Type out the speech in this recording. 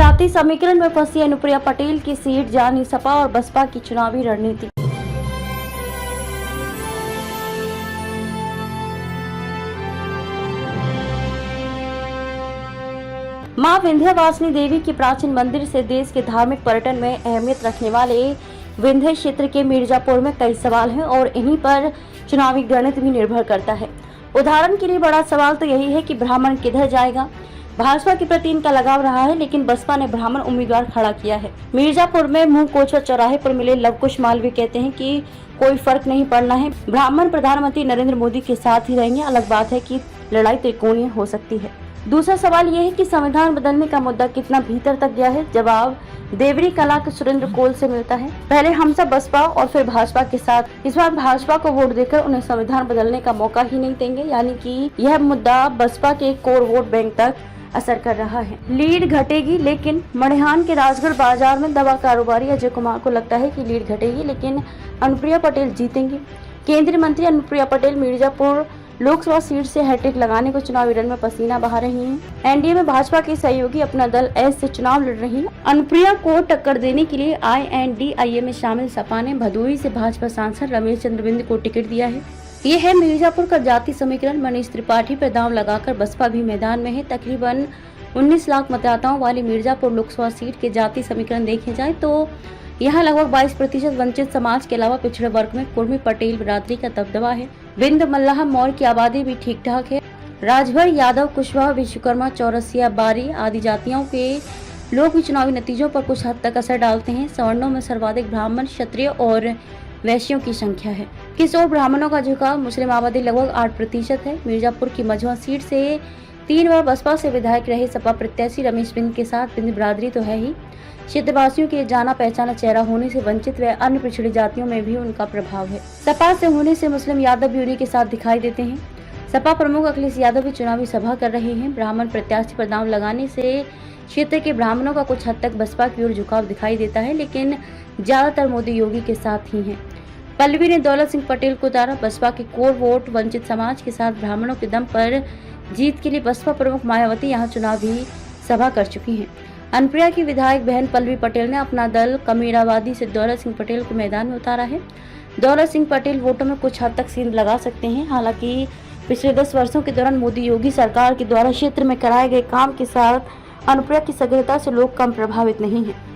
जाति समीकरण में फंसी अनुप्रिया पटेल की सीट जानी सपा और बसपा की चुनावी रणनीति। मां विंध्यवासिनी देवी के प्राचीन मंदिर से देश के धार्मिक पर्यटन में अहमियत रखने वाले विंध्य क्षेत्र के मिर्जापुर में कई सवाल हैं और इन्हीं पर चुनावी गणित भी निर्भर करता है। उदाहरण के लिए बड़ा सवाल तो यही है कि ब्राह्मण किधर जाएगा। भाजपा के प्रति इनका लगाव रहा है, लेकिन बसपा ने ब्राह्मण उम्मीदवार खड़ा किया है। मिर्जापुर में मुंह कोचर चौराहे पर मिले लवकुश मालवीय कहते हैं कि कोई फर्क नहीं पड़ना है, ब्राह्मण प्रधानमंत्री नरेंद्र मोदी के साथ ही रहेंगे। अलग बात है कि लड़ाई त्रिकोणीय हो सकती है। दूसरा सवाल यह है कि संविधान बदलने का मुद्दा कितना भीतर तक गया है। जवाब देवरी कला के सुरेंद्र कोल से मिलता है। पहले हम सब बसपा और फिर भाजपा के साथ, इस बार भाजपा को वोट देकर उन्हें संविधान बदलने का मौका ही नहीं देंगे, यानी कि यह मुद्दा बसपा के कोर वोट बैंक तक असर कर रहा है। लीड घटेगी, लेकिन मड़िहान के राजगढ़ बाजार में दवा कारोबारी अजय कुमार को लगता है कि लीड घटेगी, लेकिन अनुप्रिया पटेल जीतेंगी। केंद्रीय मंत्री अनुप्रिया पटेल मिर्जापुर लोकसभा सीट से हैट्रिक लगाने को चुनावी रण में पसीना बहा रही हैं। एनडीए में भाजपा की सहयोगी अपना दल एस से चुनाव लड़ रही है। अनुप्रिया को टक्कर देने के लिए INDIA में शामिल सपा ने भदोही से भाजपा सांसद रमेश चंद्र बिंद को टिकट दिया है। ये है मिर्जापुर का जाति समीकरण। मनीष त्रिपाठी पर दांव लगाकर बसपा भी मैदान में है। तकरीबन 19 लाख मतदाताओं वाली मिर्जापुर लोकसभा सीट के जाति समीकरण देखे जाए तो यहाँ लगभग 22% वंचित समाज के अलावा पिछड़े वर्ग में कुर्मी पटेल बिरादरी का दबदबा है। बिंद मल्लाह मौर्य की आबादी भी ठीक ठाक है। राजभर यादव कुशवाहा विश्वकर्मा चौरसिया बारी आदि जातियों के लोग भी चुनावी नतीजों पर कुछ हद तक असर डालते हैं। सवर्णों में सर्वाधिक ब्राह्मण, क्षत्रिय और वैश्यों की संख्या है। किस ओर ब्राह्मणों का झुकाव, मुस्लिम आबादी लगभग 8% है। मिर्जापुर की मझवा सीट से 3 बार बसपा से विधायक रहे सपा प्रत्याशी रमेश बिंद के साथ बिंद बिरादरी तो है ही। क्षेत्रवासियों के जाना पहचाना चेहरा होने से वंचित व अन्य पिछड़ी जातियों में भी उनका प्रभाव है। सपा से होने से मुस्लिम यादव भी उन्हीं के साथ दिखाई देते हैं। सपा प्रमुख अखिलेश यादव भी चुनावी सभा कर रहे हैं। ब्राह्मण प्रत्याशी पर दांव लगाने से क्षेत्र के ब्राह्मणों का कुछ हद तक बसपा की ओर झुकाव दिखाई देता है, लेकिन ज्यादातर मोदी योगी के साथ ही है। पल्लवी ने दौलत सिंह पटेल को उतारा। बसपा के कोर वोट वंचित समाज के साथ ब्राह्मणों के दम पर जीत के लिए बसपा प्रमुख मायावती यहाँ चुनावी सभा कर चुकी हैं। अनुप्रिया की विधायक बहन पल्लवी पटेल ने अपना दल कमीराबादी से दौलत सिंह पटेल को मैदान में उतारा है। दौलत सिंह पटेल वोटों में कुछ हद तक सींध लगा सकते हैं। हालांकि पिछले 10 वर्षों के दौरान मोदी योगी सरकार के द्वारा क्षेत्र में कराए गए काम के साथ अनुप्रिया की सक्रियता से लोग कम प्रभावित नहीं हैं।